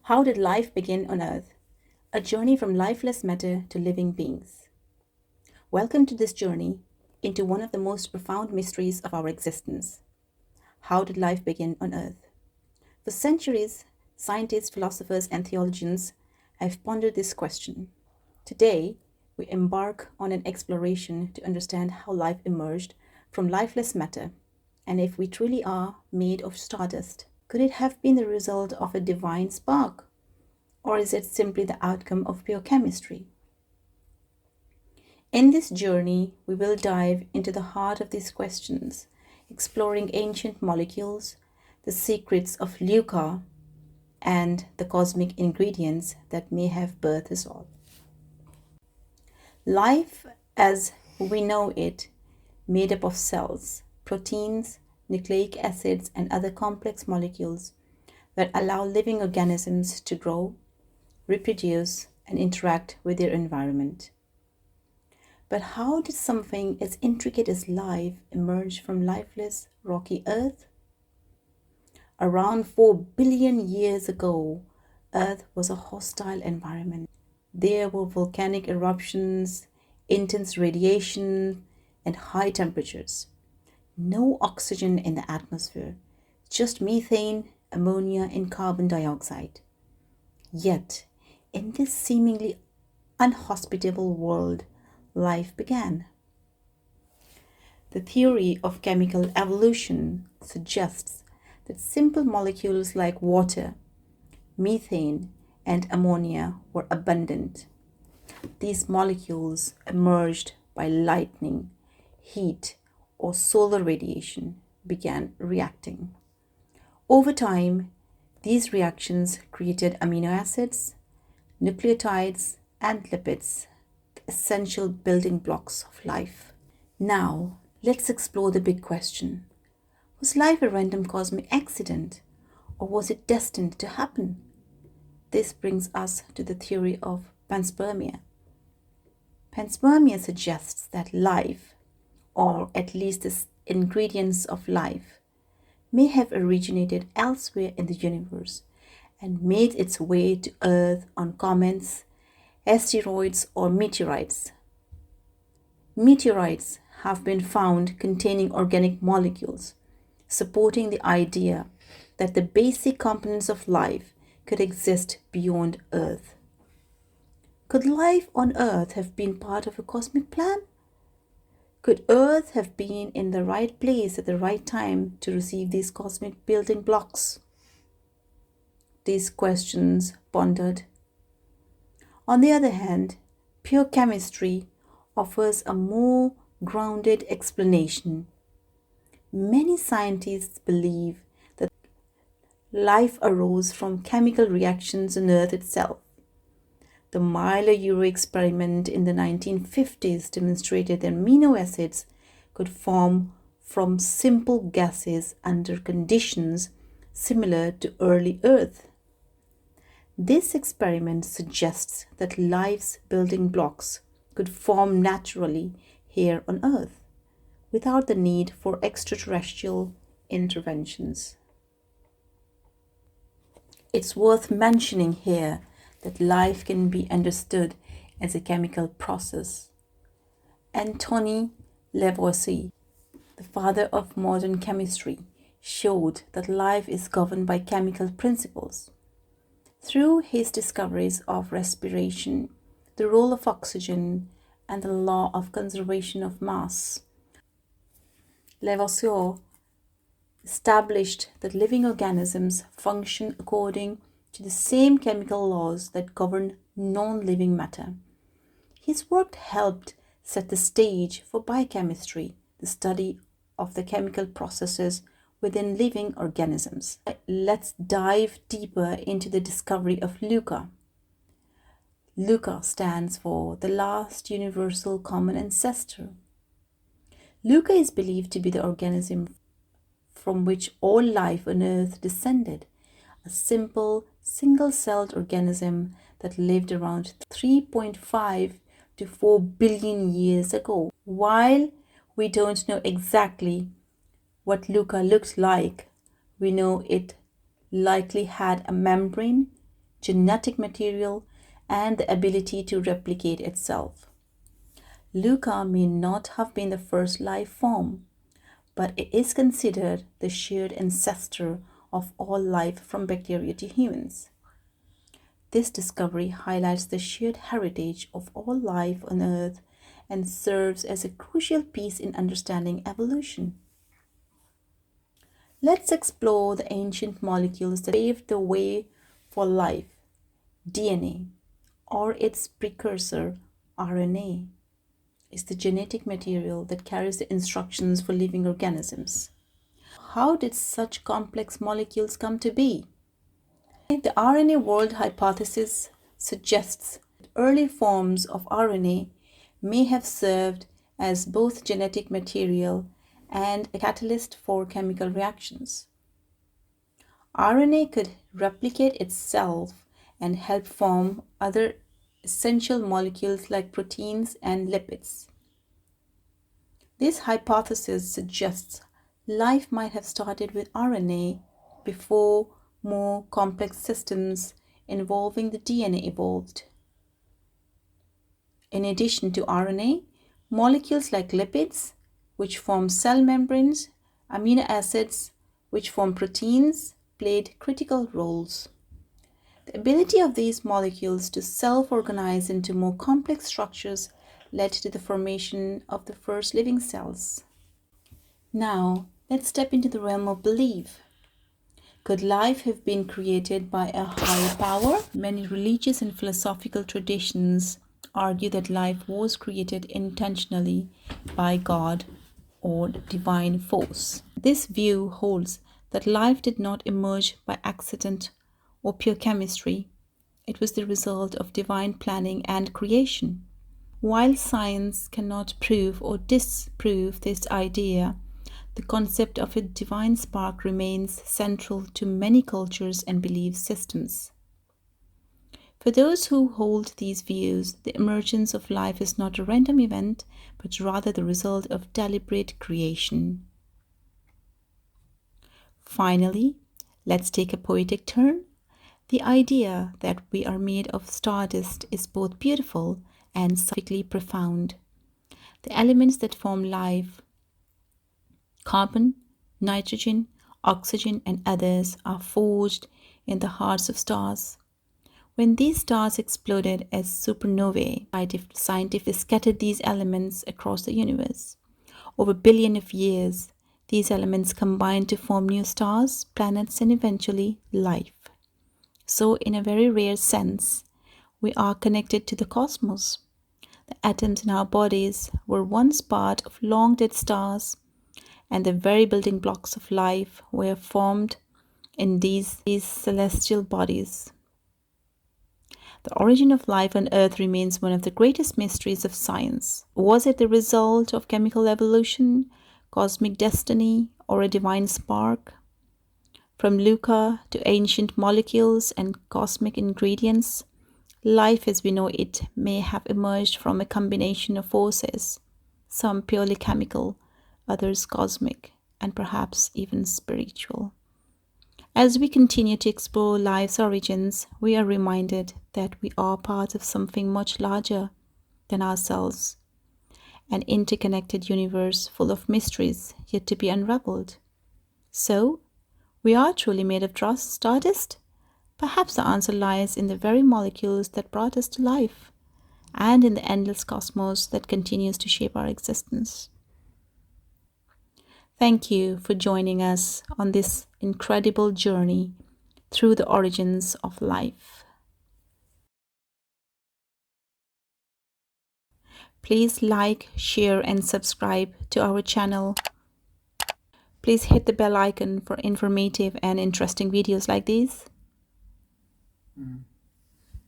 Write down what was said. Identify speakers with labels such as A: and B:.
A: How did life begin on Earth? A journey from lifeless matter to living beings. Welcome to this journey into one of the most profound mysteries of our existence. How did life begin on Earth? For centuries, scientists, philosophers, and theologians have pondered this question. Today, we embark on an exploration to understand how life emerged from lifeless matter, and if we truly are made of stardust. Could it have been the result of a divine spark? Or is it simply the outcome of pure chemistry? In this journey, we will dive into the heart of these questions, exploring ancient molecules, the secrets of Leuca, and the cosmic ingredients that may have birthed us all. Life, as we know it, made up of cells, proteins, nucleic acids, and other complex molecules that allow living organisms to grow, reproduce, and interact with their environment. But how did something as intricate as life emerge from lifeless, rocky Earth? Around 4 billion years ago, Earth was a hostile environment. There were volcanic eruptions, intense radiation, and high temperatures. No oxygen in the atmosphere, just methane, ammonia, and carbon dioxide. Yet, in this seemingly unhospitable world, life began. The theory of chemical evolution suggests that simple molecules like water, methane, and ammonia were abundant. These molecules emerged by lightning, heat, or solar radiation began reacting. Over time, these reactions created amino acids, nucleotides, and lipids, the essential building blocks of life. Now, let's explore the big question. Was life a random cosmic accident, or was it destined to happen? This brings us to the theory of panspermia. Panspermia suggests that life, or at least the ingredients of life, may have originated elsewhere in the universe and made its way to Earth on comets, asteroids, or meteorites. Meteorites have been found containing organic molecules, supporting the idea that the basic components of life could exist beyond Earth. Could life on Earth have been part of a cosmic plan? Could Earth have been in the right place at the right time to receive these cosmic building blocks? These questions pondered. On the other hand, pure chemistry offers a more grounded explanation. Many scientists believe that life arose from chemical reactions on Earth itself. The Miller-Urey experiment in the 1950s demonstrated that amino acids could form from simple gases under conditions similar to early Earth. This experiment suggests that life's building blocks could form naturally here on Earth, without the need for extraterrestrial interventions. It's worth mentioning here that life can be understood as a chemical process. Antoine Lavoisier, the father of modern chemistry, showed that life is governed by chemical principles. Through his discoveries of respiration, the role of oxygen, and the law of conservation of mass, Lavoisier established that living organisms function according to the same chemical laws that govern non-living matter. His work helped set the stage for biochemistry, the study of the chemical processes within living organisms. Let's dive deeper into the discovery of Leuca. Leuca stands for the last universal common ancestor. Leuca is believed to be the organism from which all life on Earth descended, a simple, single-celled organism that lived around 3.5 to 4 billion years ago. While we don't know exactly what Leuca looked like, we know it likely had a membrane, genetic material, and the ability to replicate itself. Luca may not have been the first life form, but it is considered the shared ancestor of all life from bacteria to humans. This discovery highlights the shared heritage of all life on Earth and serves as a crucial piece in understanding evolution. Let's explore the ancient molecules that paved the way for life: DNA, or its precursor, RNA, is the genetic material that carries the instructions for living organisms. How did such complex molecules come to be? The RNA world hypothesis suggests that early forms of RNA may have served as both genetic material and a catalyst for chemical reactions. RNA could replicate itself and help form other essential molecules like proteins and lipids. This hypothesis suggests life might have started with RNA before more complex systems involving the DNA evolved. In addition to RNA, molecules like lipids, which form cell membranes, amino acids, which form proteins, played critical roles. The ability of these molecules to self-organize into more complex structures led to the formation of the first living cells. Now, let's step into the realm of belief. Could life have been created by a higher power? Many religious and philosophical traditions argue that life was created intentionally by God or divine force. This view holds that life did not emerge by accident or pure chemistry. It was the result of divine planning and creation. While science cannot prove or disprove this idea, the concept of a divine spark remains central to many cultures and belief systems. For those who hold these views, the emergence of life is not a random event, but rather the result of deliberate creation. Finally, let's take a poetic turn. The idea that we are made of stardust is both beautiful and scientifically profound. The elements that form life, carbon, nitrogen, oxygen, and others, are forged in the hearts of stars. When these stars exploded as supernovae, scientists scattered these elements across the universe. Over billions of years, these elements combined to form new stars, planets, and eventually life. So, in a very rare sense, we are connected to the cosmos. The atoms in our bodies were once part of long dead stars, and the very building blocks of life were formed in these celestial bodies. The origin of life on Earth remains one of the greatest mysteries of science. Was it the result of chemical evolution, cosmic destiny, or a divine spark? From Luca to ancient molecules and cosmic ingredients, life as we know it may have emerged from a combination of forces, some purely chemical, others cosmic, and perhaps even spiritual. As we continue to explore life's origins, we are reminded that we are part of something much larger than ourselves, an interconnected universe full of mysteries yet to be unraveled. So, we are truly made of stardust? Perhaps the answer lies in the very molecules that brought us to life, and in the endless cosmos that continues to shape our existence. Thank you for joining us on this incredible journey through the origins of life. Please like, share, and subscribe to our channel. Please hit the bell icon for informative and interesting videos like these.